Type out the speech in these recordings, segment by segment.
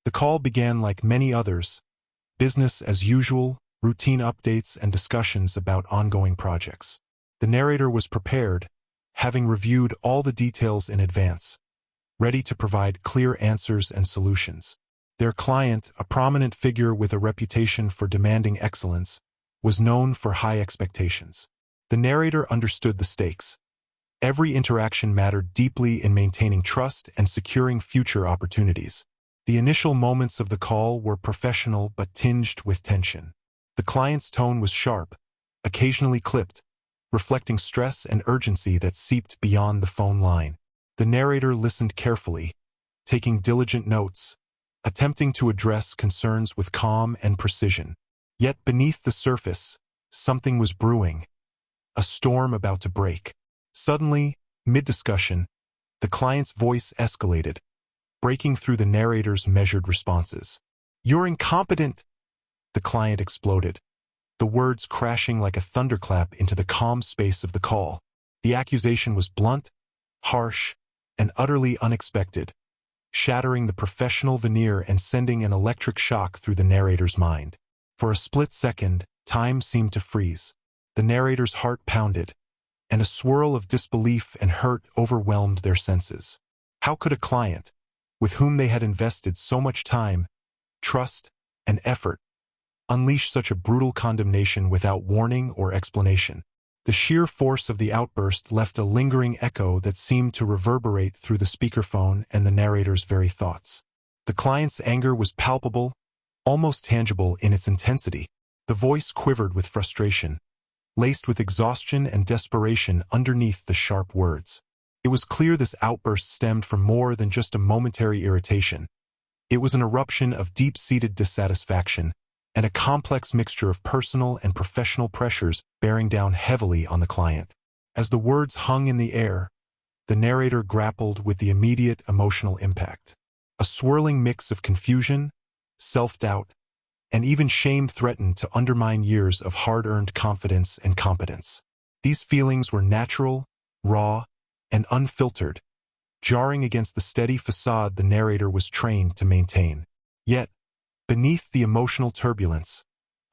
The call began like many others, business as usual, routine updates and discussions about ongoing projects. The narrator was prepared, having reviewed all the details in advance, ready to provide clear answers and solutions. Their client, a prominent figure with a reputation for demanding excellence, was known for high expectations. The narrator understood the stakes. Every interaction mattered deeply in maintaining trust and securing future opportunities. The initial moments of the call were professional but tinged with tension. The client's tone was sharp, occasionally clipped, reflecting stress and urgency that seeped beyond the phone line. The narrator listened carefully, taking diligent notes, attempting to address concerns with calm and precision. Yet beneath the surface, something was brewing, a storm about to break. Suddenly, mid-discussion, the client's voice escalated, breaking through the narrator's measured responses. "You're incompetent!" The client exploded, the words crashing like a thunderclap into the calm space of the call. The accusation was blunt, harsh, and utterly unexpected, shattering the professional veneer and sending an electric shock through the narrator's mind. For a split second, time seemed to freeze. The narrator's heart pounded, and a swirl of disbelief and hurt overwhelmed their senses. How could a client, with whom they had invested so much time, trust, and effort, unleash such a brutal condemnation without warning or explanation? The sheer force of the outburst left a lingering echo that seemed to reverberate through the speakerphone and the narrator's very thoughts. The client's anger was palpable, almost tangible in its intensity. The voice quivered with frustration, laced with exhaustion and desperation underneath the sharp words. It was clear this outburst stemmed from more than just a momentary irritation. It was an eruption of deep-seated dissatisfaction, and a complex mixture of personal and professional pressures bearing down heavily on the client. As the words hung in the air, the narrator grappled with the immediate emotional impact. A swirling mix of confusion, self-doubt, and even shame threatened to undermine years of hard-earned confidence and competence. These feelings were natural, raw, and unfiltered, jarring against the steady facade the narrator was trained to maintain. Yet, beneath the emotional turbulence,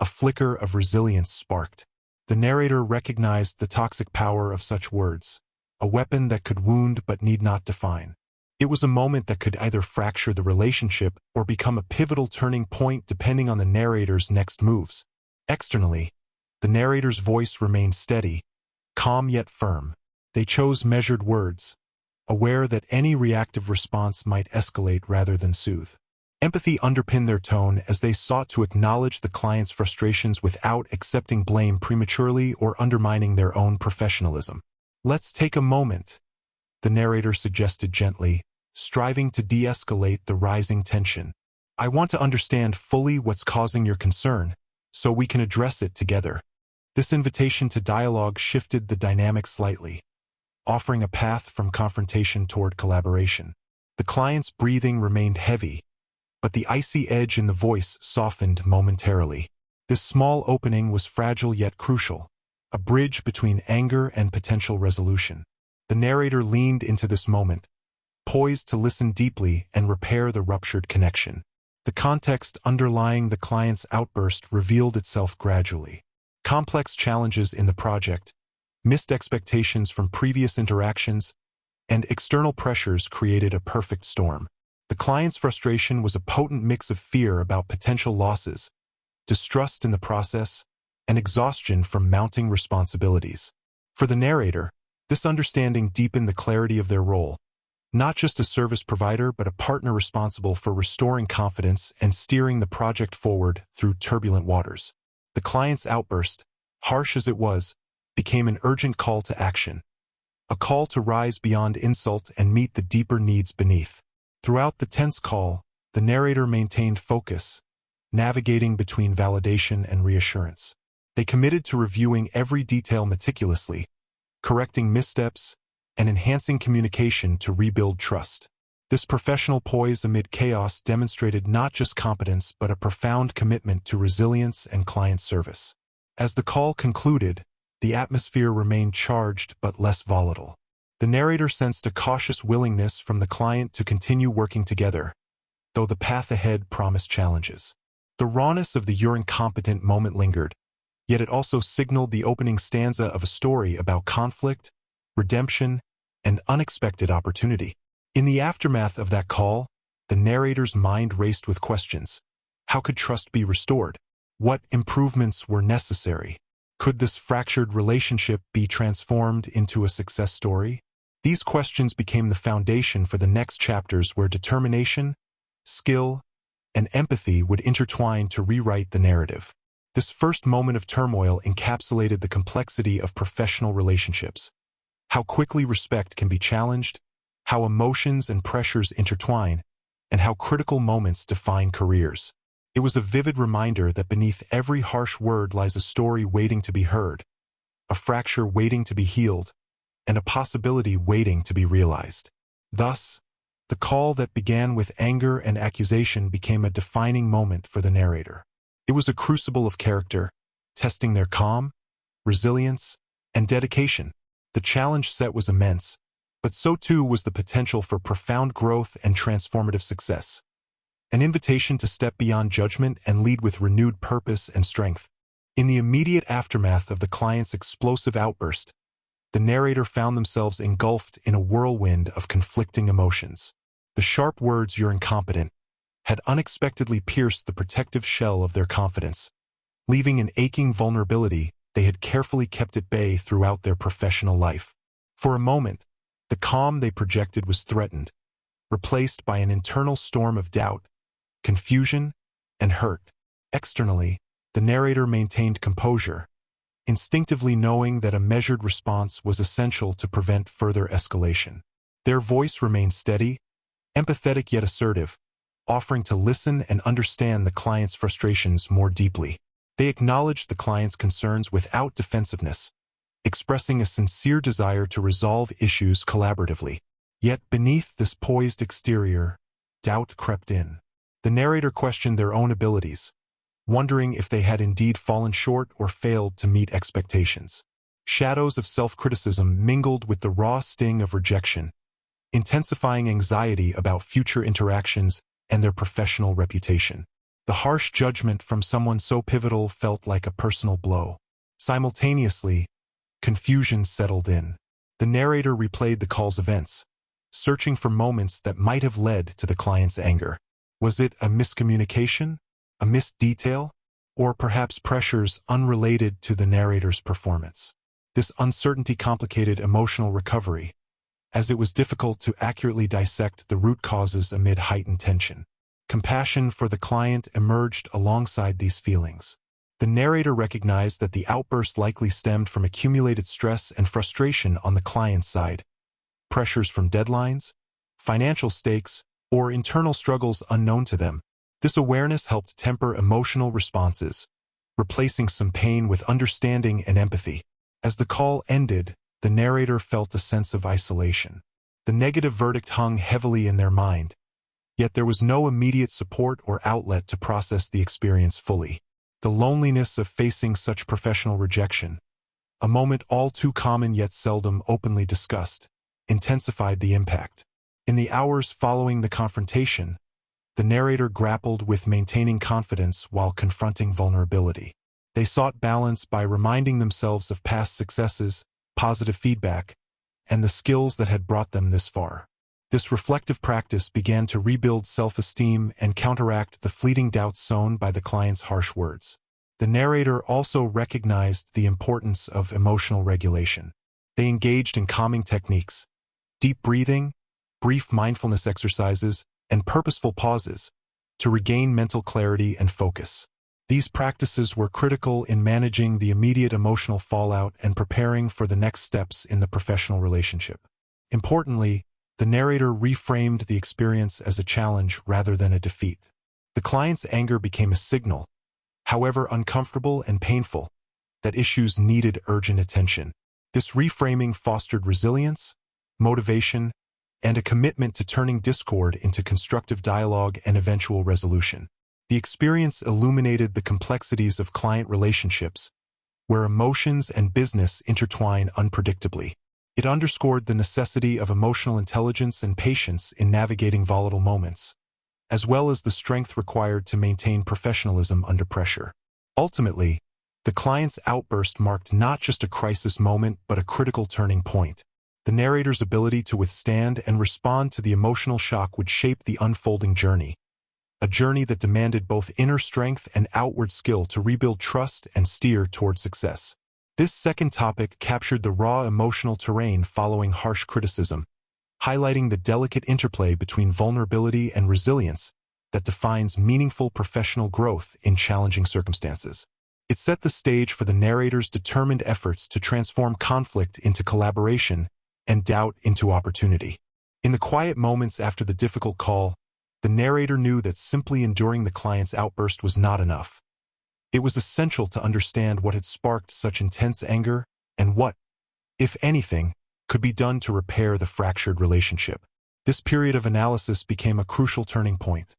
a flicker of resilience sparked. The narrator recognized the toxic power of such words, a weapon that could wound but need not define. It was a moment that could either fracture the relationship or become a pivotal turning point depending on the narrator's next moves. Externally, the narrator's voice remained steady, calm yet firm. They chose measured words, aware that any reactive response might escalate rather than soothe. Empathy underpinned their tone as they sought to acknowledge the client's frustrations without accepting blame prematurely or undermining their own professionalism. "Let's take a moment," the narrator suggested gently, striving to de-escalate the rising tension. "I want to understand fully what's causing your concern, so we can address it together." This invitation to dialogue shifted the dynamic slightly, offering a path from confrontation toward collaboration. The client's breathing remained heavy, but the icy edge in the voice softened momentarily. This small opening was fragile yet crucial, a bridge between anger and potential resolution. The narrator leaned into this moment, poised to listen deeply and repair the ruptured connection. The context underlying the client's outburst revealed itself gradually. Complex challenges in the project, missed expectations from previous interactions, and external pressures created a perfect storm. The client's frustration was a potent mix of fear about potential losses, distrust in the process, and exhaustion from mounting responsibilities. For the narrator, this understanding deepened the clarity of their role, not just a service provider but a partner responsible for restoring confidence and steering the project forward through turbulent waters. The client's outburst, harsh as it was, became an urgent call to action, a call to rise beyond insult and meet the deeper needs beneath. Throughout the tense call, the narrator maintained focus, navigating between validation and reassurance. They committed to reviewing every detail meticulously, correcting missteps, and enhancing communication to rebuild trust. This professional poise amid chaos demonstrated not just competence but a profound commitment to resilience and client service. As the call concluded, the atmosphere remained charged but less volatile. The narrator sensed a cautious willingness from the client to continue working together, though the path ahead promised challenges. The rawness of the "you're incompetent" moment lingered, yet it also signaled the opening stanza of a story about conflict, redemption, and unexpected opportunity. In the aftermath of that call, the narrator's mind raced with questions. How could trust be restored? What improvements were necessary? Could this fractured relationship be transformed into a success story? These questions became the foundation for the next chapters where determination, skill, and empathy would intertwine to rewrite the narrative. This first moment of turmoil encapsulated the complexity of professional relationships. How quickly respect can be challenged, how emotions and pressures intertwine, and how critical moments define careers. It was a vivid reminder that beneath every harsh word lies a story waiting to be heard, a fracture waiting to be healed, and a possibility waiting to be realized. Thus, the call that began with anger and accusation became a defining moment for the narrator. It was a crucible of character, testing their calm, resilience, and dedication. The challenge set was immense, but so too was the potential for profound growth and transformative success. An invitation to step beyond judgment and lead with renewed purpose and strength. In the immediate aftermath of the client's explosive outburst, the narrator found themselves engulfed in a whirlwind of conflicting emotions. The sharp words "you're incompetent" had unexpectedly pierced the protective shell of their confidence, leaving an aching vulnerability they had carefully kept at bay throughout their professional life. For a moment, the calm they projected was threatened, replaced by an internal storm of doubt, confusion, and hurt. Externally, the narrator maintained composure, instinctively knowing that a measured response was essential to prevent further escalation. Their voice remained steady, empathetic yet assertive, offering to listen and understand the client's frustrations more deeply. They acknowledged the client's concerns without defensiveness, expressing a sincere desire to resolve issues collaboratively. Yet beneath this poised exterior, doubt crept in. The narrator questioned their own abilities, wondering if they had indeed fallen short or failed to meet expectations. Shadows of self-criticism mingled with the raw sting of rejection, intensifying anxiety about future interactions and their professional reputation. The harsh judgment from someone so pivotal felt like a personal blow. Simultaneously, confusion settled in. The narrator replayed the call's events, searching for moments that might have led to the client's anger. Was it a miscommunication, a missed detail, or perhaps pressures unrelated to the narrator's performance? This uncertainty complicated emotional recovery, as it was difficult to accurately dissect the root causes amid heightened tension. Compassion for the client emerged alongside these feelings. The narrator recognized that the outburst likely stemmed from accumulated stress and frustration on the client's side, pressures from deadlines, financial stakes, or internal struggles unknown to them. This awareness helped temper emotional responses, replacing some pain with understanding and empathy. As the call ended, the narrator felt a sense of isolation. The negative verdict hung heavily in their mind, yet there was no immediate support or outlet to process the experience fully. The loneliness of facing such professional rejection, a moment all too common yet seldom openly discussed, intensified the impact. In the hours following the confrontation, the narrator grappled with maintaining confidence while confronting vulnerability. They sought balance by reminding themselves of past successes, positive feedback, and the skills that had brought them this far. This reflective practice began to rebuild self-esteem and counteract the fleeting doubts sown by the client's harsh words. The narrator also recognized the importance of emotional regulation. They engaged in calming techniques, deep breathing, brief mindfulness exercises, and purposeful pauses to regain mental clarity and focus. These practices were critical in managing the immediate emotional fallout and preparing for the next steps in the professional relationship. Importantly, the narrator reframed the experience as a challenge rather than a defeat. The client's anger became a signal, however uncomfortable and painful, that issues needed urgent attention. This reframing fostered resilience, motivation, and a commitment to turning discord into constructive dialogue and eventual resolution. The experience illuminated the complexities of client relationships, where emotions and business intertwine unpredictably. It underscored the necessity of emotional intelligence and patience in navigating volatile moments, as well as the strength required to maintain professionalism under pressure. Ultimately, the client's outburst marked not just a crisis moment but a critical turning point. The narrator's ability to withstand and respond to the emotional shock would shape the unfolding journey, a journey that demanded both inner strength and outward skill to rebuild trust and steer toward success. This second topic captured the raw emotional terrain following harsh criticism, highlighting the delicate interplay between vulnerability and resilience that defines meaningful professional growth in challenging circumstances. It set the stage for the narrator's determined efforts to transform conflict into collaboration and doubt into opportunity. In the quiet moments after the difficult call, the narrator knew that simply enduring the client's outburst was not enough. It was essential to understand what had sparked such intense anger and what, if anything, could be done to repair the fractured relationship. This period of analysis became a crucial turning point,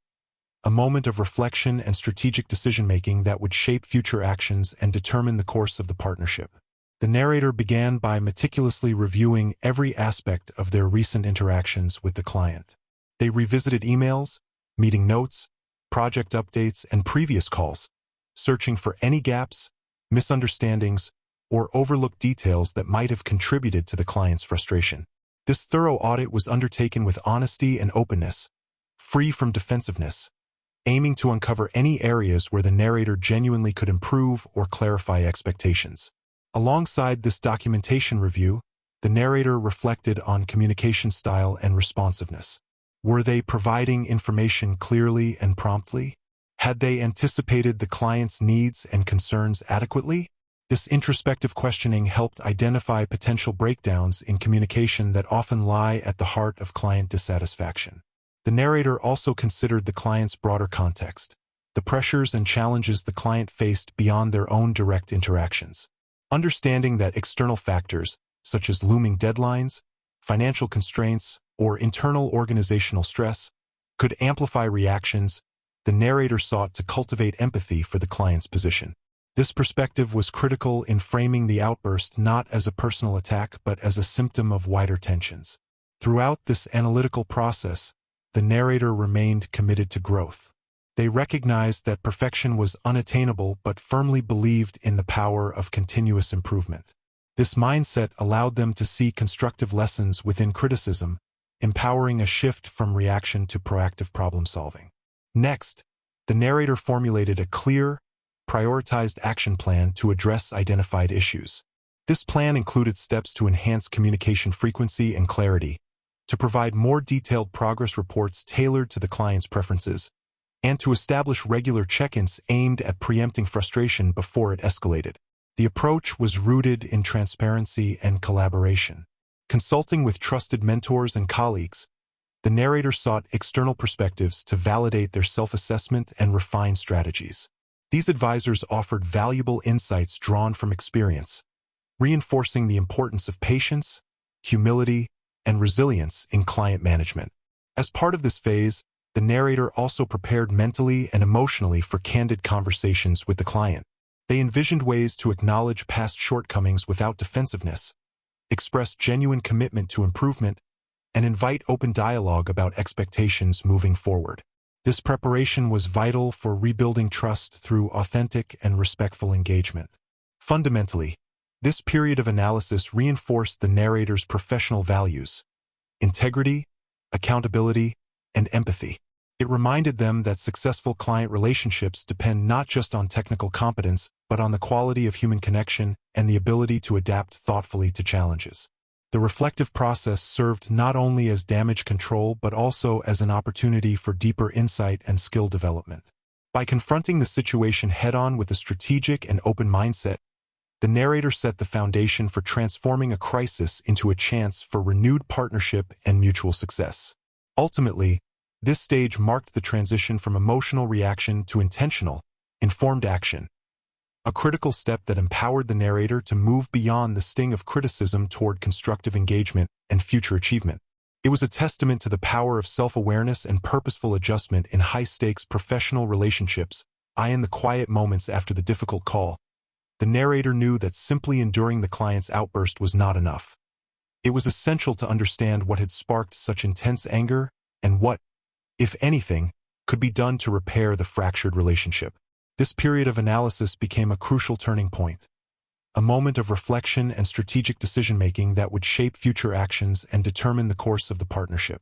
a moment of reflection and strategic decision-making that would shape future actions and determine the course of the partnership. The narrator began by meticulously reviewing every aspect of their recent interactions with the client. They revisited emails, meeting notes, project updates, and previous calls, searching for any gaps, misunderstandings, or overlooked details that might have contributed to the client's frustration. This thorough audit was undertaken with honesty and openness, free from defensiveness, aiming to uncover any areas where the narrator genuinely could improve or clarify expectations. Alongside this documentation review, the narrator reflected on communication style and responsiveness. Were they providing information clearly and promptly? Had they anticipated the client's needs and concerns adequately? This introspective questioning helped identify potential breakdowns in communication that often lie at the heart of client dissatisfaction. The narrator also considered the client's broader context, the pressures and challenges the client faced beyond their own direct interactions. Understanding that external factors, such as looming deadlines, financial constraints, or internal organizational stress, could amplify reactions, the narrator sought to cultivate empathy for the client's position. This perspective was critical in framing the outburst not as a personal attack but as a symptom of wider tensions. Throughout this analytical process, the narrator remained committed to growth. They recognized that perfection was unattainable but firmly believed in the power of continuous improvement. This mindset allowed them to see constructive lessons within criticism, empowering a shift from reaction to proactive problem-solving. Next, the narrator formulated a clear, prioritized action plan to address identified issues. This plan included steps to enhance communication frequency and clarity, to provide more detailed progress reports tailored to the client's preferences, and to establish regular check-ins aimed at preempting frustration before it escalated. The approach was rooted in transparency and collaboration. Consulting with trusted mentors and colleagues, the narrator sought external perspectives to validate their self-assessment and refine strategies. These advisors offered valuable insights drawn from experience, reinforcing the importance of patience, humility, and resilience in client management. As part of this phase, the narrator also prepared mentally and emotionally for candid conversations with the client. They envisioned ways to acknowledge past shortcomings without defensiveness, express genuine commitment to improvement, and invite open dialogue about expectations moving forward. This preparation was vital for rebuilding trust through authentic and respectful engagement. Fundamentally, this period of analysis reinforced the narrator's professional values: integrity, accountability, and empathy. It reminded them that successful client relationships depend not just on technical competence, but on the quality of human connection and the ability to adapt thoughtfully to challenges. The reflective process served not only as damage control but also as an opportunity for deeper insight and skill development. By confronting the situation head-on with a strategic and open mindset, the narrator set the foundation for transforming a crisis into a chance for renewed partnership and mutual success. Ultimately, this stage marked the transition from emotional reaction to intentional, informed action, a critical step that empowered the narrator to move beyond the sting of criticism toward constructive engagement and future achievement. It was a testament to the power of self-awareness and purposeful adjustment in high-stakes professional relationships. In the quiet moments after the difficult call, the narrator knew that simply enduring the client's outburst was not enough. It was essential to understand what had sparked such intense anger and what, if anything, could be done to repair the fractured relationship. This period of analysis became a crucial turning point, a moment of reflection and strategic decision-making that would shape future actions and determine the course of the partnership.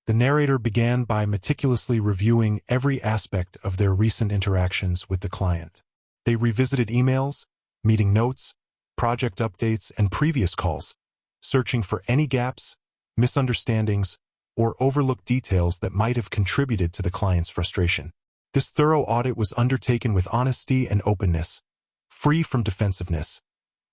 The narrator began by meticulously reviewing every aspect of their recent interactions with the client. They revisited emails, meeting notes, project updates, and previous calls, searching for any gaps, misunderstandings, or overlooked details that might have contributed to the client's frustration. This thorough audit was undertaken with honesty and openness, free from defensiveness,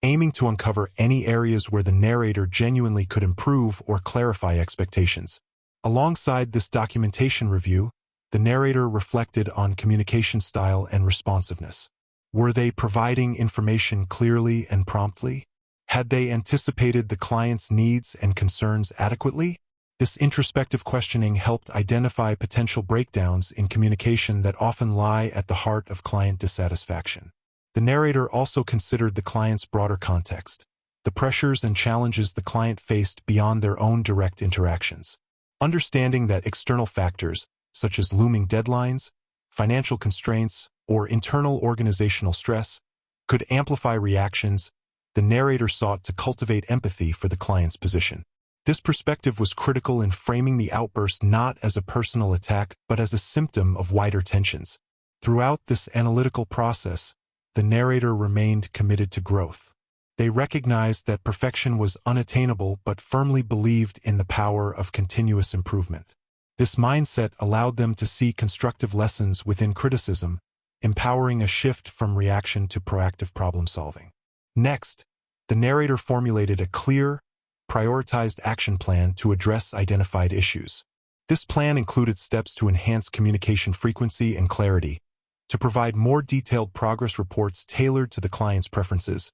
aiming to uncover any areas where the narrator genuinely could improve or clarify expectations. Alongside this documentation review, the narrator reflected on communication style and responsiveness. Were they providing information clearly and promptly? Had they anticipated the client's needs and concerns adequately? This introspective questioning helped identify potential breakdowns in communication that often lie at the heart of client dissatisfaction. The narrator also considered the client's broader context, the pressures and challenges the client faced beyond their own direct interactions. Understanding that external factors, such as looming deadlines, financial constraints, or internal organizational stress, could amplify reactions, the narrator sought to cultivate empathy for the client's position. This perspective was critical in framing the outburst not as a personal attack but as a symptom of wider tensions. Throughout this analytical process, the narrator remained committed to growth. They recognized that perfection was unattainable but firmly believed in the power of continuous improvement. This mindset allowed them to see constructive lessons within criticism, empowering a shift from reaction to proactive problem-solving. Next, the narrator formulated a clear, prioritized action plan to address identified issues. This plan included steps to enhance communication frequency and clarity, to provide more detailed progress reports tailored to the client's preferences,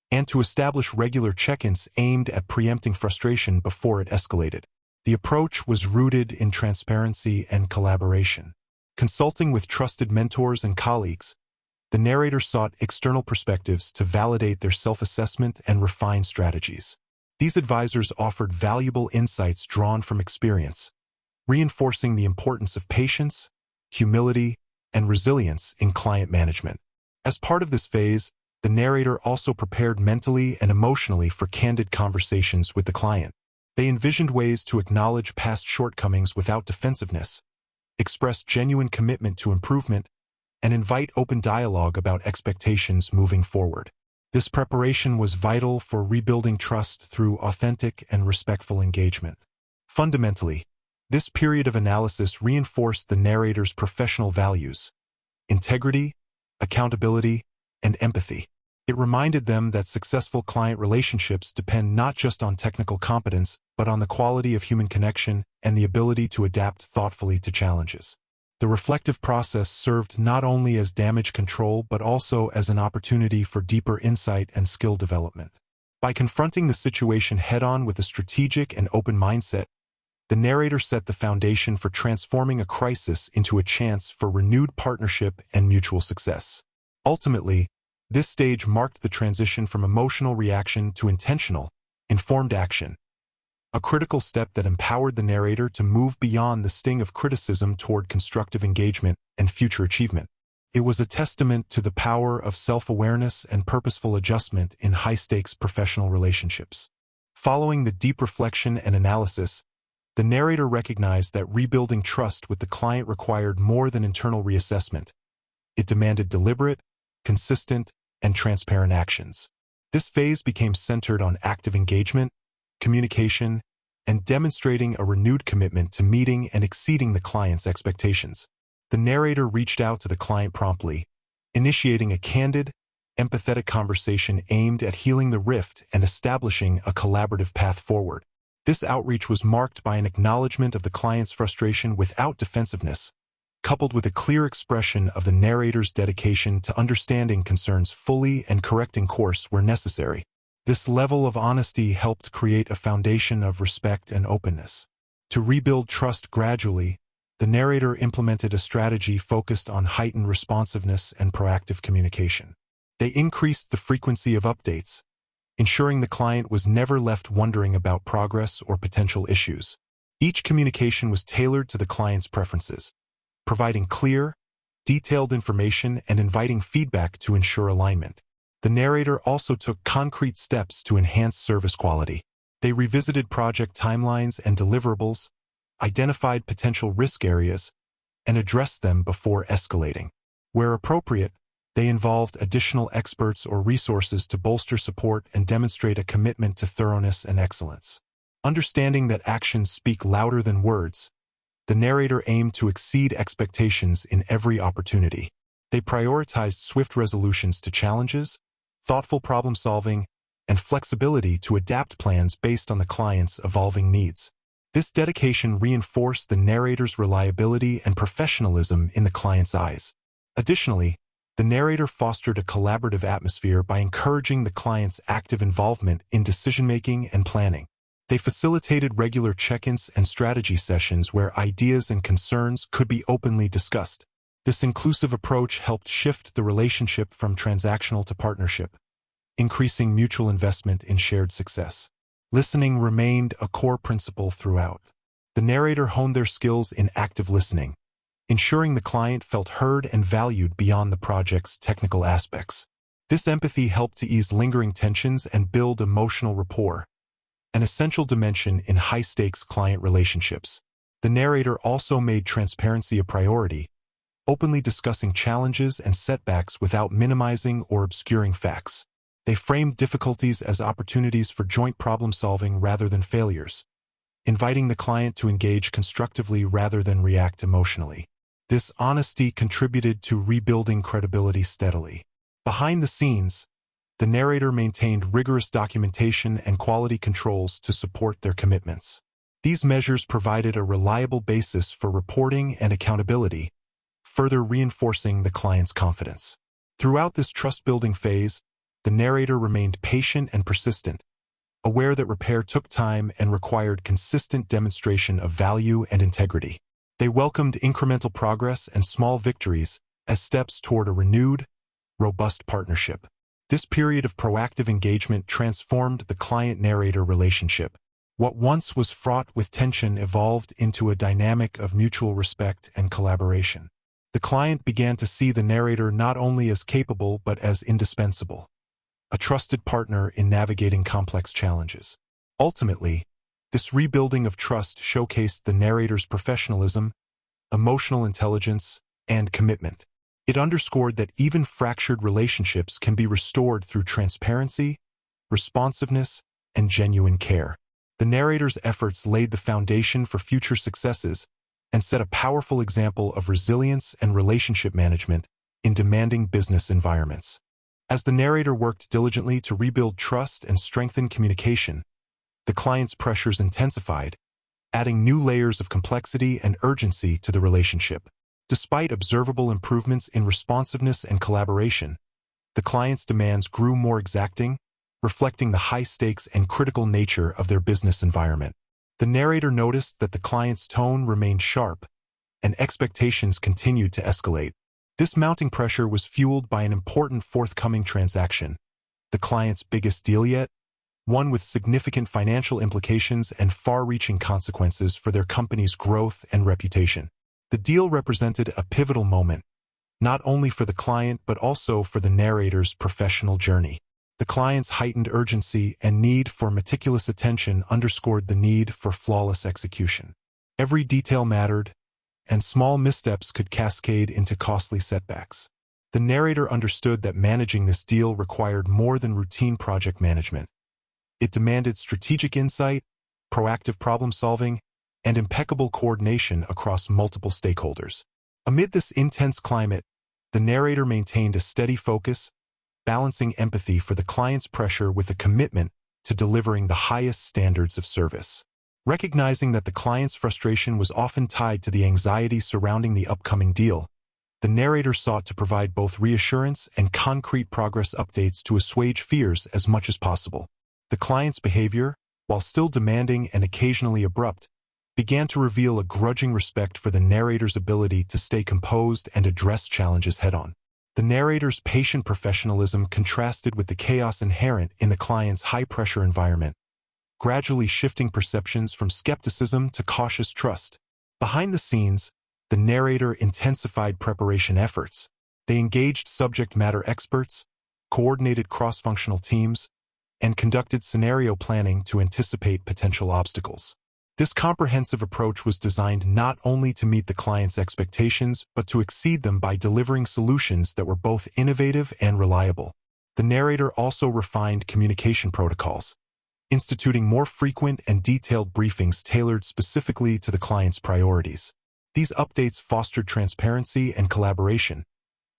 and to establish regular check-ins aimed at preempting frustration before it escalated. The approach was rooted in transparency and collaboration. Consulting with trusted mentors and colleagues, the narrator sought external perspectives to validate their self-assessment and refine strategies. These advisors offered valuable insights drawn from experience, reinforcing the importance of patience, humility, and resilience in client management. As part of this phase, the narrator also prepared mentally and emotionally for candid conversations with the client. They envisioned ways to acknowledge past shortcomings without defensiveness, express genuine commitment to improvement, and invite open dialogue about expectations moving forward. This preparation was vital for rebuilding trust through authentic and respectful engagement. Fundamentally, this period of analysis reinforced the narrator's professional values: integrity, accountability, and empathy. It reminded them that successful client relationships depend not just on technical competence, but on the quality of human connection and the ability to adapt thoughtfully to challenges. The reflective process served not only as damage control but also as an opportunity for deeper insight and skill development. By confronting the situation head-on with a strategic and open mindset, the narrator set the foundation for transforming a crisis into a chance for renewed partnership and mutual success. Ultimately, this stage marked the transition from emotional reaction to intentional, informed action, a critical step that empowered the narrator to move beyond the sting of criticism toward constructive engagement and future achievement. It was a testament to the power of self-awareness and purposeful adjustment in high-stakes professional relationships. Following the deep reflection and analysis, the narrator recognized that rebuilding trust with the client required more than internal reassessment. It demanded deliberate, consistent, and transparent actions. This phase became centered on active engagement, communication, and demonstrating a renewed commitment to meeting and exceeding the client's expectations. The narrator reached out to the client promptly, initiating a candid, empathetic conversation aimed at healing the rift and establishing a collaborative path forward. This outreach was marked by an acknowledgement of the client's frustration without defensiveness, coupled with a clear expression of the narrator's dedication to understanding concerns fully and correcting course where necessary. This level of honesty helped create a foundation of respect and openness. To rebuild trust gradually, the narrator implemented a strategy focused on heightened responsiveness and proactive communication. They increased the frequency of updates, ensuring the client was never left wondering about progress or potential issues. Each communication was tailored to the client's preferences, providing clear, detailed information and inviting feedback to ensure alignment. The narrator also took concrete steps to enhance service quality. They revisited project timelines and deliverables, identified potential risk areas, and addressed them before escalating. Where appropriate, they involved additional experts or resources to bolster support and demonstrate a commitment to thoroughness and excellence. Understanding that actions speak louder than words, the narrator aimed to exceed expectations in every opportunity. They prioritized swift resolutions to challenges, thoughtful problem-solving, and flexibility to adapt plans based on the client's evolving needs. This dedication reinforced the narrator's reliability and professionalism in the client's eyes. Additionally, the narrator fostered a collaborative atmosphere by encouraging the client's active involvement in decision-making and planning. They facilitated regular check-ins and strategy sessions where ideas and concerns could be openly discussed. This inclusive approach helped shift the relationship from transactional to partnership, increasing mutual investment in shared success. Listening remained a core principle throughout. The narrator honed their skills in active listening, ensuring the client felt heard and valued beyond the project's technical aspects. This empathy helped to ease lingering tensions and build emotional rapport, an essential dimension in high-stakes client relationships. The narrator also made transparency a priority, openly discussing challenges and setbacks without minimizing or obscuring facts. They framed difficulties as opportunities for joint problem-solving rather than failures, inviting the client to engage constructively rather than react emotionally. This honesty contributed to rebuilding credibility steadily. Behind the scenes, the narrator maintained rigorous documentation and quality controls to support their commitments. These measures provided a reliable basis for reporting and accountability, further reinforcing the client's confidence. Throughout this trust-building phase, the narrator remained patient and persistent, aware that repair took time and required consistent demonstration of value and integrity. They welcomed incremental progress and small victories as steps toward a renewed, robust partnership. This period of proactive engagement transformed the client-narrator relationship. What once was fraught with tension evolved into a dynamic of mutual respect and collaboration. The client began to see the narrator not only as capable but as indispensable, a trusted partner in navigating complex challenges. Ultimately, this rebuilding of trust showcased the narrator's professionalism, emotional intelligence, and commitment. It underscored that even fractured relationships can be restored through transparency, responsiveness, and genuine care. The narrator's efforts laid the foundation for future successes and set a powerful example of resilience and relationship management in demanding business environments. As the narrator worked diligently to rebuild trust and strengthen communication, the client's pressures intensified, adding new layers of complexity and urgency to the relationship. Despite observable improvements in responsiveness and collaboration, the client's demands grew more exacting, reflecting the high stakes and critical nature of their business environment. The narrator noticed that the client's tone remained sharp, and expectations continued to escalate. This mounting pressure was fueled by an important forthcoming transaction, the client's biggest deal yet, one with significant financial implications and far-reaching consequences for their company's growth and reputation. The deal represented a pivotal moment, not only for the client but also for the narrator's professional journey. The client's heightened urgency and need for meticulous attention underscored the need for flawless execution. Every detail mattered, and small missteps could cascade into costly setbacks. The narrator understood that managing this deal required more than routine project management. It demanded strategic insight, proactive problem-solving, and impeccable coordination across multiple stakeholders. Amid this intense climate, the narrator maintained a steady focus, balancing empathy for the client's pressure with a commitment to delivering the highest standards of service. Recognizing that the client's frustration was often tied to the anxiety surrounding the upcoming deal, the narrator sought to provide both reassurance and concrete progress updates to assuage fears as much as possible. The client's behavior, while still demanding and occasionally abrupt, began to reveal a grudging respect for the narrator's ability to stay composed and address challenges head-on. The narrator's patient professionalism contrasted with the chaos inherent in the client's high-pressure environment, gradually shifting perceptions from skepticism to cautious trust. Behind the scenes, the narrator intensified preparation efforts. They engaged subject matter experts, coordinated cross-functional teams, and conducted scenario planning to anticipate potential obstacles. This comprehensive approach was designed not only to meet the client's expectations, but to exceed them by delivering solutions that were both innovative and reliable. The narrator also refined communication protocols, instituting more frequent and detailed briefings tailored specifically to the client's priorities. These updates fostered transparency and collaboration,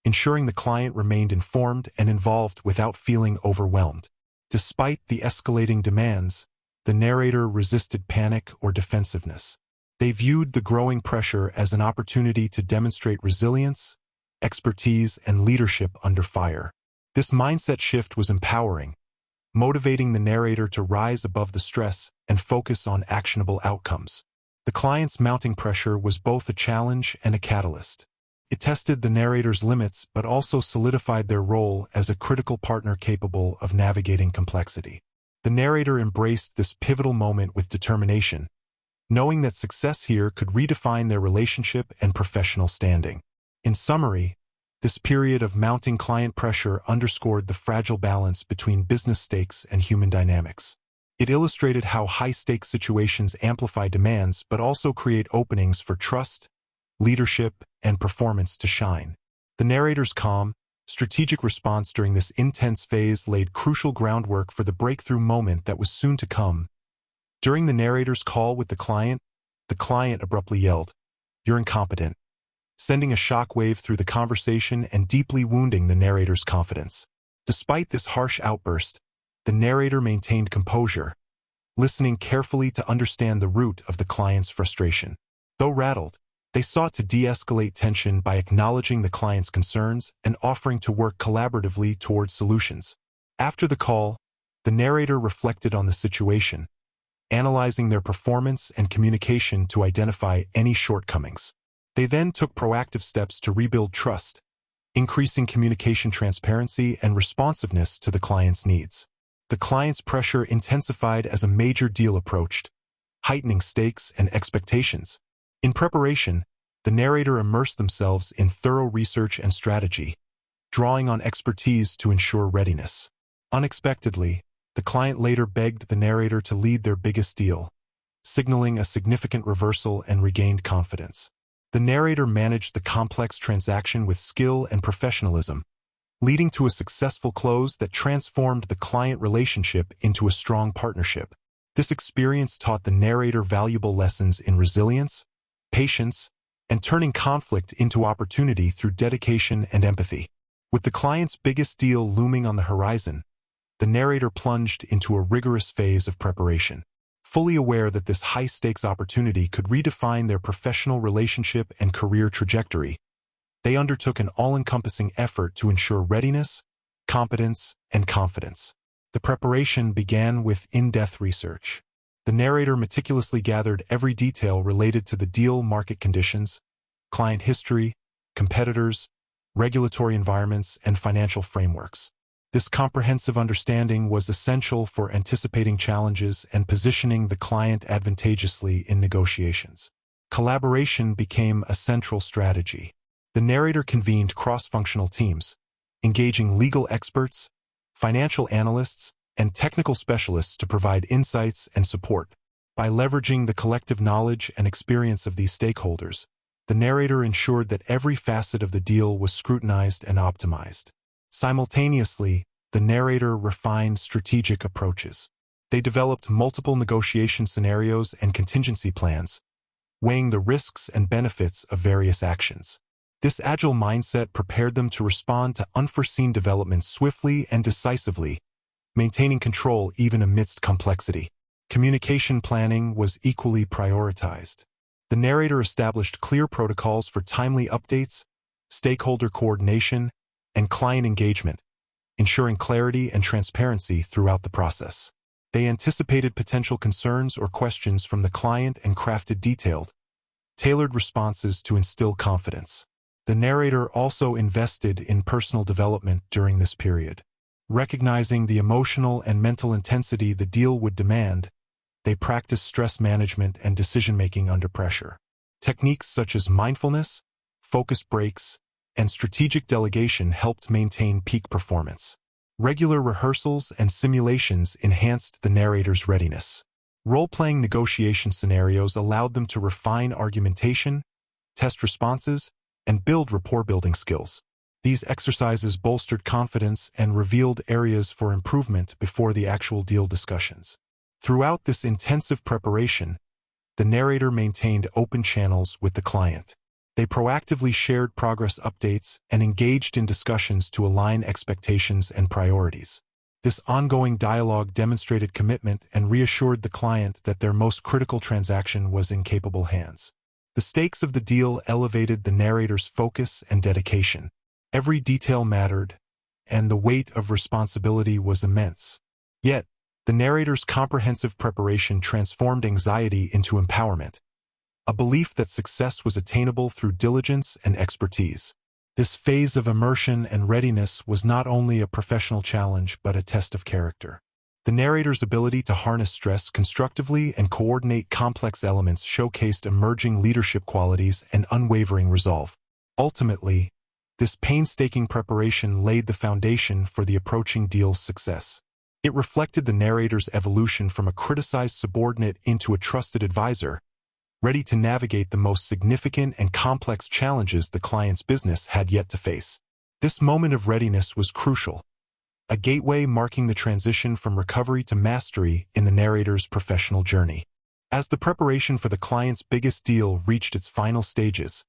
ensuring the client remained informed and involved without feeling overwhelmed. Despite the escalating demands, the narrator resisted panic or defensiveness. They viewed the growing pressure as an opportunity to demonstrate resilience, expertise, and leadership under fire. This mindset shift was empowering, motivating the narrator to rise above the stress and focus on actionable outcomes. The client's mounting pressure was both a challenge and a catalyst. It tested the narrator's limits but also solidified their role as a critical partner capable of navigating complexity. The narrator embraced this pivotal moment with determination, knowing that success here could redefine their relationship and professional standing. In summary, this period of mounting client pressure underscored the fragile balance between business stakes and human dynamics. It illustrated how high-stakes situations amplify demands but also create openings for trust, leadership, and performance to shine. The narrator's calm, strategic response during this intense phase laid crucial groundwork for the breakthrough moment that was soon to come. During the narrator's call with the client abruptly yelled, "You're incompetent," sending a shockwave through the conversation and deeply wounding the narrator's confidence. Despite this harsh outburst, the narrator maintained composure, listening carefully to understand the root of the client's frustration. Though rattled, they sought to de-escalate tension by acknowledging the client's concerns and offering to work collaboratively toward solutions. After the call, the narrator reflected on the situation, analyzing their performance and communication to identify any shortcomings. They then took proactive steps to rebuild trust, increasing communication transparency and responsiveness to the client's needs. The client's pressure intensified as a major deal approached, heightening stakes and expectations. In preparation, the narrator immersed themselves in thorough research and strategy, drawing on expertise to ensure readiness. Unexpectedly, the client later begged the narrator to lead their biggest deal, signaling a significant reversal and regained confidence. The narrator managed the complex transaction with skill and professionalism, leading to a successful close that transformed the client relationship into a strong partnership. This experience taught the narrator valuable lessons in resilience, patience, and turning conflict into opportunity through dedication and empathy. With the client's biggest deal looming on the horizon, the narrator plunged into a rigorous phase of preparation. Fully aware that this high-stakes opportunity could redefine their professional relationship and career trajectory, they undertook an all-encompassing effort to ensure readiness, competence, and confidence. The preparation began with in-depth research. The narrator meticulously gathered every detail related to the deal, market conditions, client history, competitors, regulatory environments, and financial frameworks. This comprehensive understanding was essential for anticipating challenges and positioning the client advantageously in negotiations. Collaboration became a central strategy. The narrator convened cross-functional teams, engaging legal experts, financial analysts, and technical specialists to provide insights and support. By leveraging the collective knowledge and experience of these stakeholders, the narrator ensured that every facet of the deal was scrutinized and optimized. Simultaneously, the narrator refined strategic approaches. They developed multiple negotiation scenarios and contingency plans, weighing the risks and benefits of various actions. This agile mindset prepared them to respond to unforeseen developments swiftly and decisively, maintaining control even amidst complexity. Communication planning was equally prioritized. The narrator established clear protocols for timely updates, stakeholder coordination, and client engagement, ensuring clarity and transparency throughout the process. They anticipated potential concerns or questions from the client and crafted detailed, tailored responses to instill confidence. The narrator also invested in personal development during this period. Recognizing the emotional and mental intensity the deal would demand, they practiced stress management and decision-making under pressure. Techniques such as mindfulness, focused breaks, and strategic delegation helped maintain peak performance. Regular rehearsals and simulations enhanced the narrator's readiness. Role-playing negotiation scenarios allowed them to refine argumentation, test responses, and build rapport-building skills. These exercises bolstered confidence and revealed areas for improvement before the actual deal discussions. Throughout this intensive preparation, the narrator maintained open channels with the client. They proactively shared progress updates and engaged in discussions to align expectations and priorities. This ongoing dialogue demonstrated commitment and reassured the client that their most critical transaction was in capable hands. The stakes of the deal elevated the narrator's focus and dedication. Every detail mattered, and the weight of responsibility was immense. Yet, the narrator's comprehensive preparation transformed anxiety into empowerment, a belief that success was attainable through diligence and expertise. This phase of immersion and readiness was not only a professional challenge but a test of character. The narrator's ability to harness stress constructively and coordinate complex elements showcased emerging leadership qualities and unwavering resolve. Ultimately, this painstaking preparation laid the foundation for the approaching deal's success. It reflected the narrator's evolution from a criticized subordinate into a trusted advisor, ready to navigate the most significant and complex challenges the client's business had yet to face. This moment of readiness was crucial, a gateway marking the transition from recovery to mastery in the narrator's professional journey. As the preparation for the client's biggest deal reached its final stages,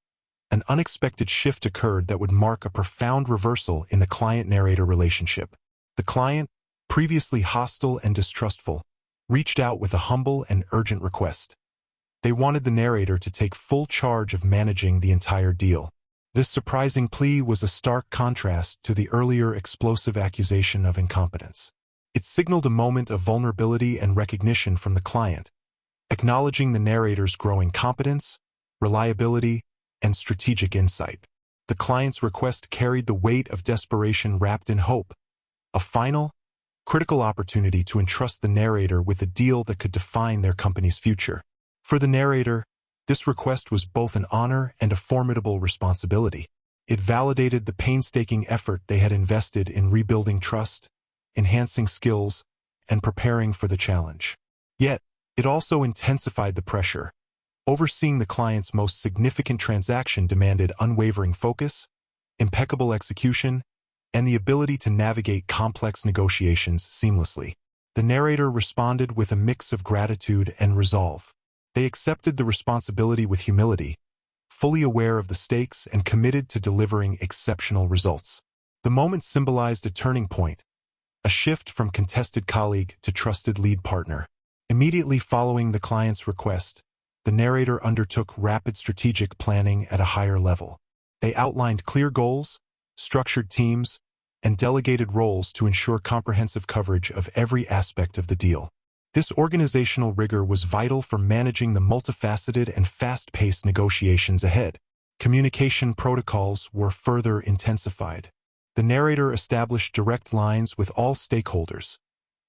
an unexpected shift occurred that would mark a profound reversal in the client-narrator relationship. The client, previously hostile and distrustful, reached out with a humble and urgent request. They wanted the narrator to take full charge of managing the entire deal. This surprising plea was a stark contrast to the earlier explosive accusation of incompetence. It signaled a moment of vulnerability and recognition from the client, acknowledging the narrator's growing competence, reliability, and strategic insight. The client's request carried the weight of desperation wrapped in hope, a final, critical opportunity to entrust the narrator with a deal that could define their company's future. For the narrator, this request was both an honor and a formidable responsibility. It validated the painstaking effort they had invested in rebuilding trust, enhancing skills, and preparing for the challenge. Yet, it also intensified the pressure. Overseeing the client's most significant transaction demanded unwavering focus, impeccable execution, and the ability to navigate complex negotiations seamlessly. The narrator responded with a mix of gratitude and resolve. They accepted the responsibility with humility, fully aware of the stakes and committed to delivering exceptional results. The moment symbolized a turning point, a shift from contested colleague to trusted lead partner. Immediately following the client's request, the narrator undertook rapid strategic planning at a higher level. They outlined clear goals, structured teams, and delegated roles to ensure comprehensive coverage of every aspect of the deal. This organizational rigor was vital for managing the multifaceted and fast-paced negotiations ahead. Communication protocols were further intensified. The narrator established direct lines with all stakeholders,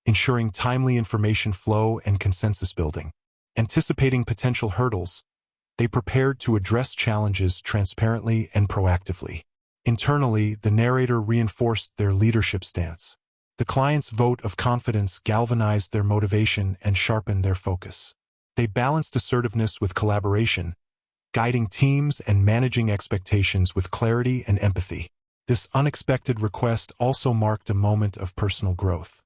ensuring timely information flow and consensus building. Anticipating potential hurdles, they prepared to address challenges transparently and proactively. Internally, the narrator reinforced their leadership stance. The client's vote of confidence galvanized their motivation and sharpened their focus. They balanced assertiveness with collaboration, guiding teams and managing expectations with clarity and empathy. This unexpected request also marked a moment of personal growth.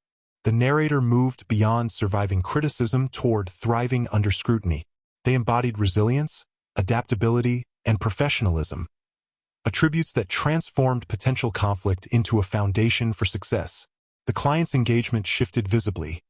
The narrator moved beyond surviving criticism toward thriving under scrutiny. They embodied resilience, adaptability, and professionalism, attributes that transformed potential conflict into a foundation for success. The client's engagement shifted visibly.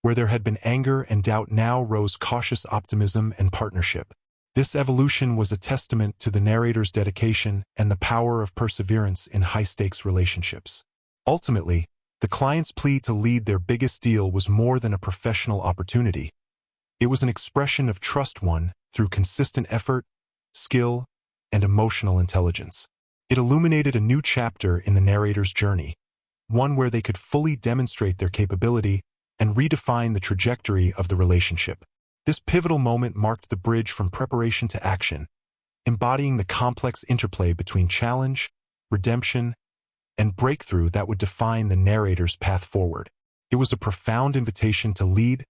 Where there had been anger and doubt now rose cautious optimism and partnership. This evolution was a testament to the narrator's dedication and the power of perseverance in high-stakes relationships. Ultimately, the client's plea to lead their biggest deal was more than a professional opportunity. It was an expression of trust won through consistent effort, skill, and emotional intelligence. It illuminated a new chapter in the narrator's journey, one where they could fully demonstrate their capability and redefine the trajectory of the relationship. This pivotal moment marked the bridge from preparation to action, embodying the complex interplay between challenge, redemption, and breakthrough that would define the narrator's path forward. It was a profound invitation to lead,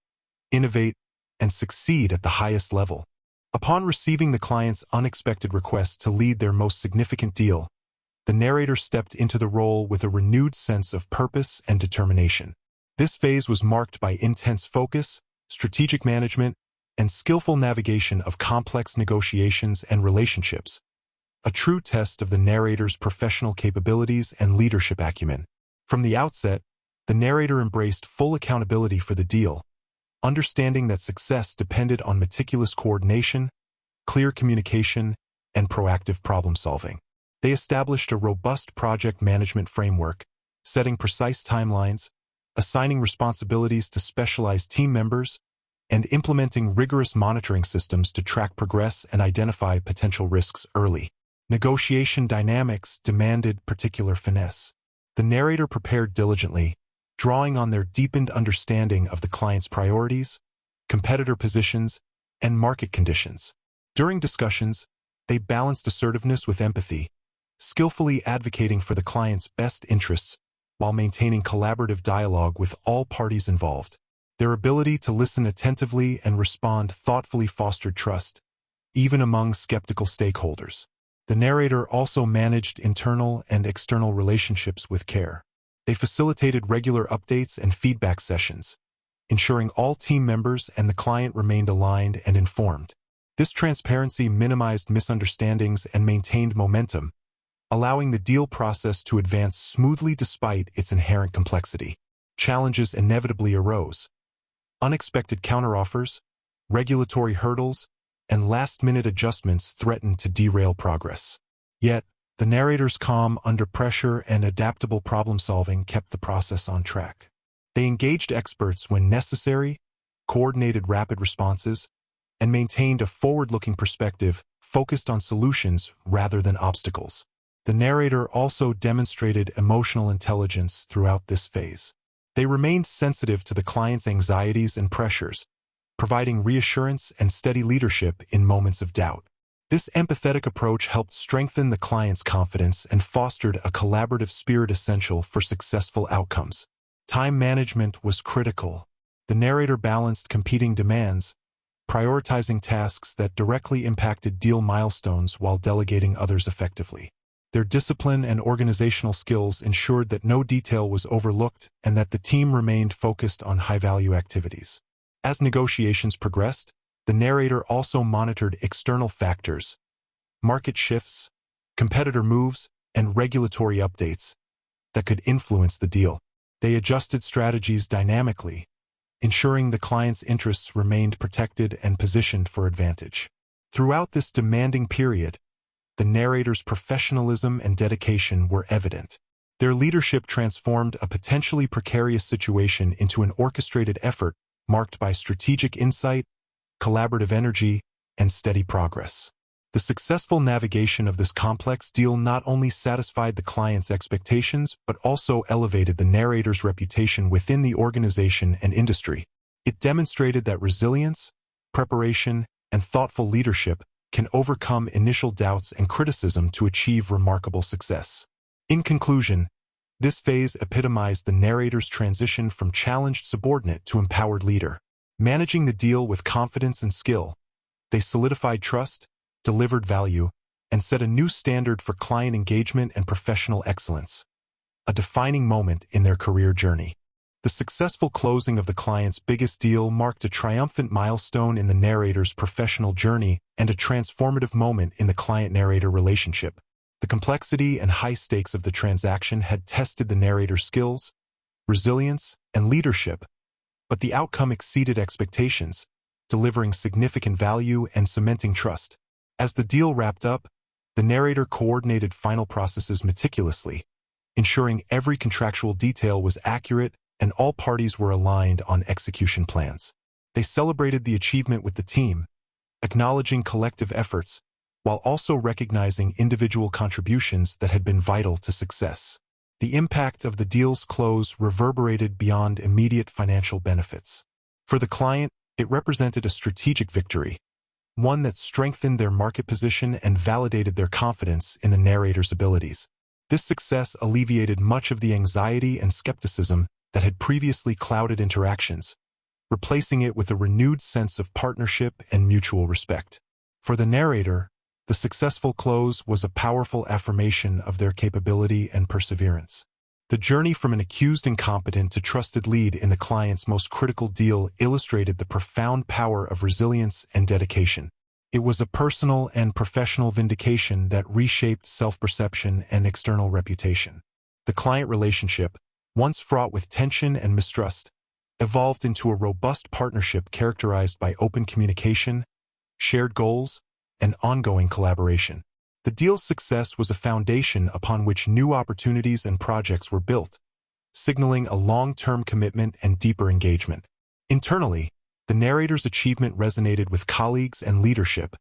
innovate, and succeed at the highest level. Upon receiving the client's unexpected request to lead their most significant deal, the narrator stepped into the role with a renewed sense of purpose and determination. This phase was marked by intense focus, strategic management, and skillful navigation of complex negotiations and relationships, a true test of the narrator's professional capabilities and leadership acumen. From the outset, the narrator embraced full accountability for the deal, understanding that success depended on meticulous coordination, clear communication, and proactive problem-solving. They established a robust project management framework, setting precise timelines, assigning responsibilities to specialized team members, and implementing rigorous monitoring systems to track progress and identify potential risks early. Negotiation dynamics demanded particular finesse. The narrator prepared diligently, drawing on their deepened understanding of the client's priorities, competitor positions, and market conditions. During discussions, they balanced assertiveness with empathy, skillfully advocating for the client's best interests while maintaining collaborative dialogue with all parties involved. Their ability to listen attentively and respond thoughtfully fostered trust, even among skeptical stakeholders. The narrator also managed internal and external relationships with care. They facilitated regular updates and feedback sessions, ensuring all team members and the client remained aligned and informed. This transparency minimized misunderstandings and maintained momentum, allowing the deal process to advance smoothly despite its inherent complexity. Challenges inevitably arose. Unexpected counteroffers, regulatory hurdles, and last-minute adjustments threatened to derail progress. Yet, the narrator's calm under pressure and adaptable problem-solving kept the process on track. They engaged experts when necessary, coordinated rapid responses, and maintained a forward-looking perspective focused on solutions rather than obstacles. The narrator also demonstrated emotional intelligence throughout this phase. They remained sensitive to the client's anxieties and pressures, providing reassurance and steady leadership in moments of doubt. This empathetic approach helped strengthen the client's confidence and fostered a collaborative spirit essential for successful outcomes. Time management was critical. The narrator balanced competing demands, prioritizing tasks that directly impacted deal milestones while delegating others effectively. Their discipline and organizational skills ensured that no detail was overlooked and that the team remained focused on high-value activities. As negotiations progressed, the narrator also monitored external factors, market shifts, competitor moves, and regulatory updates that could influence the deal. They adjusted strategies dynamically, ensuring the client's interests remained protected and positioned for advantage. Throughout this demanding period, the narrator's professionalism and dedication were evident. Their leadership transformed a potentially precarious situation into an orchestrated effort marked by strategic insight, collaborative energy, and steady progress. The successful navigation of this complex deal not only satisfied the client's expectations but also elevated the narrator's reputation within the organization and industry. It demonstrated that resilience, preparation, and thoughtful leadership can overcome initial doubts and criticism to achieve remarkable success. In conclusion, this phase epitomized the narrator's transition from challenged subordinate to empowered leader. Managing the deal with confidence and skill, they solidified trust, delivered value, and set a new standard for client engagement and professional excellence, a defining moment in their career journey. The successful closing of the client's biggest deal marked a triumphant milestone in the narrator's professional journey and a transformative moment in the client-narrator relationship. The complexity and high stakes of the transaction had tested the narrator's skills, resilience, and leadership, but the outcome exceeded expectations, delivering significant value and cementing trust. As the deal wrapped up, the narrator coordinated final processes meticulously, ensuring every contractual detail was accurate and all parties were aligned on execution plans. They celebrated the achievement with the team, acknowledging collective efforts, while also recognizing individual contributions that had been vital to success. The impact of the deal's close reverberated beyond immediate financial benefits. For the client, It represented a strategic victory, one that strengthened their market position and validated their confidence in the narrator's abilities. This success alleviated much of the anxiety and skepticism that had previously clouded interactions, replacing it with a renewed sense of partnership and mutual respect. For the narrator, the successful close was a powerful affirmation of their capability and perseverance. The journey from an accused incompetent to trusted lead in the client's most critical deal illustrated the profound power of resilience and dedication. It was a personal and professional vindication that reshaped self-perception and external reputation. The client relationship, once fraught with tension and mistrust, evolved into a robust partnership characterized by open communication, shared goals, and ongoing collaboration. The deal's success was a foundation upon which new opportunities and projects were built, signaling a long-term commitment and deeper engagement. Internally, the narrator's achievement resonated with colleagues and leadership,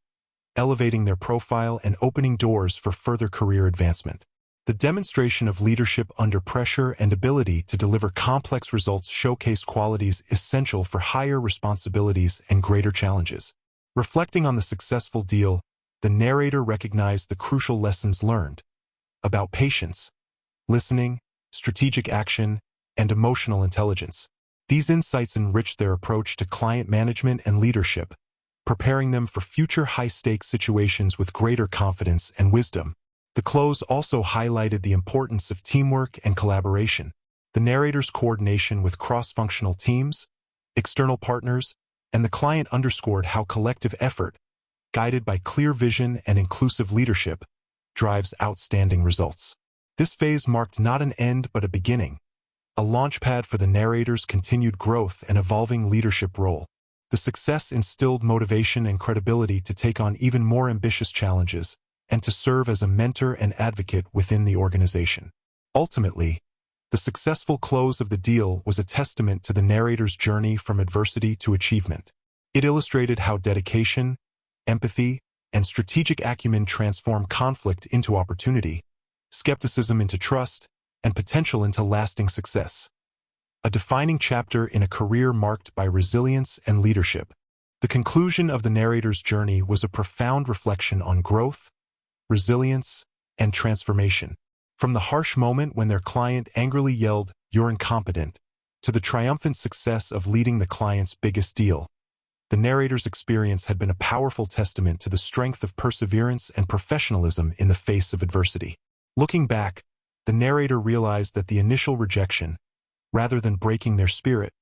elevating their profile and opening doors for further career advancement. The demonstration of leadership under pressure and ability to deliver complex results showcased qualities essential for higher responsibilities and greater challenges. Reflecting on the successful deal, the narrator recognized the crucial lessons learned about patience, listening, strategic action, and emotional intelligence. These insights enriched their approach to client management and leadership, preparing them for future high-stakes situations with greater confidence and wisdom. The close also highlighted the importance of teamwork and collaboration. The narrator's coordination with cross-functional teams, external partners, and the client underscored how collective effort, guided by clear vision and inclusive leadership, drives outstanding results. This phase marked not an end but a beginning, a launchpad for the narrator's continued growth and evolving leadership role. The success instilled motivation and credibility to take on even more ambitious challenges and to serve as a mentor and advocate within the organization. Ultimately, the successful close of the deal was a testament to the narrator's journey from adversity to achievement. It illustrated how dedication, empathy, and strategic acumen transform conflict into opportunity, skepticism into trust, and potential into lasting success. A defining chapter in a career marked by resilience and leadership. The conclusion of the narrator's journey was a profound reflection on growth, resilience, and transformation. From the harsh moment when their client angrily yelled, "You're incompetent," to the triumphant success of leading the client's biggest deal, the narrator's experience had been a powerful testament to the strength of perseverance and professionalism in the face of adversity. Looking back, the narrator realized that the initial rejection, rather than breaking their spirit,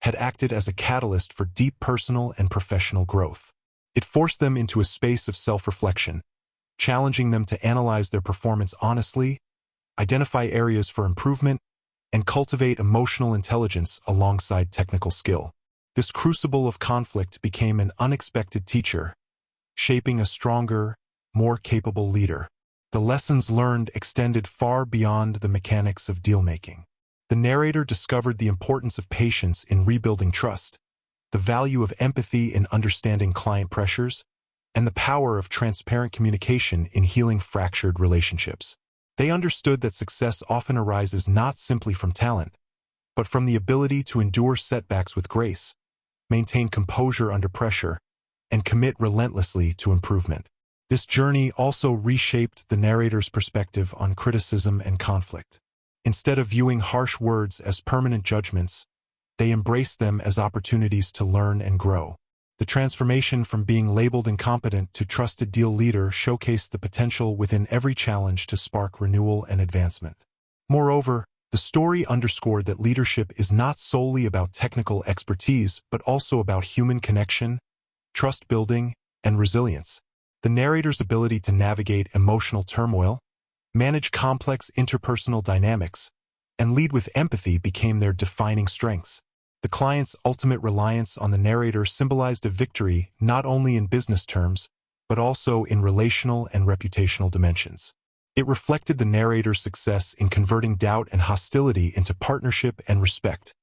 had acted as a catalyst for deep personal and professional growth. It forced them into a space of self-reflection, challenging them to analyze their performance honestly, identify areas for improvement, and cultivate emotional intelligence alongside technical skill. This crucible of conflict became an unexpected teacher, shaping a stronger, more capable leader. The lessons learned extended far beyond the mechanics of deal-making. The narrator discovered the importance of patience in rebuilding trust, the value of empathy in understanding client pressures, and the power of transparent communication in healing fractured relationships. They understood that success often arises not simply from talent, but from the ability to endure setbacks with grace, maintain composure under pressure, and commit relentlessly to improvement. This journey also reshaped the narrator's perspective on criticism and conflict. Instead of viewing harsh words as permanent judgments, they embraced them as opportunities to learn and grow. The transformation from being labeled incompetent to trusted deal leader showcased the potential within every challenge to spark renewal and advancement. Moreover, the story underscored that leadership is not solely about technical expertise, but also about human connection, trust building, and resilience. The narrator's ability to navigate emotional turmoil, manage complex interpersonal dynamics, and lead with empathy became their defining strengths. The client's ultimate reliance on the narrator symbolized a victory not only in business terms, but also in relational and reputational dimensions. It reflected the narrator's success in converting doubt and hostility into partnership and respect,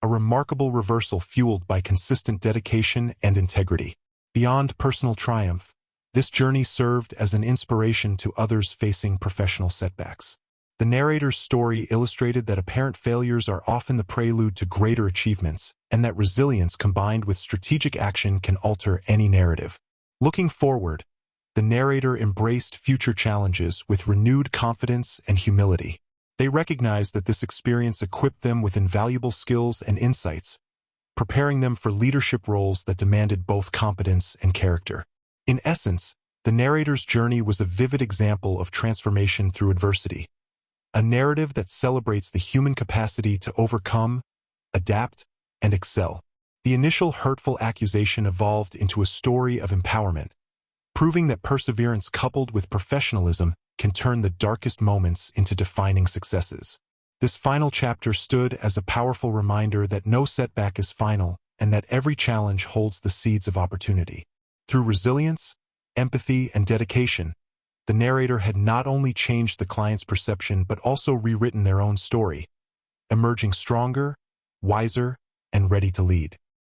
a remarkable reversal fueled by consistent dedication and integrity. Beyond personal triumph, this journey served as an inspiration to others facing professional setbacks. The narrator's story illustrated that apparent failures are often the prelude to greater achievements, and that resilience combined with strategic action can alter any narrative. Looking forward, the narrator embraced future challenges with renewed confidence and humility. They recognized that this experience equipped them with invaluable skills and insights, preparing them for leadership roles that demanded both competence and character. In essence, the narrator's journey was a vivid example of transformation through adversity, a narrative that celebrates the human capacity to overcome, adapt, and excel. The initial hurtful accusation evolved into a story of empowerment, proving that perseverance coupled with professionalism can turn the darkest moments into defining successes. This final chapter stood as a powerful reminder that no setback is final and that every challenge holds the seeds of opportunity. Through resilience, empathy, and dedication, the narrator had not only changed the client's perception but also rewritten their own story, emerging stronger, wiser, and ready to lead.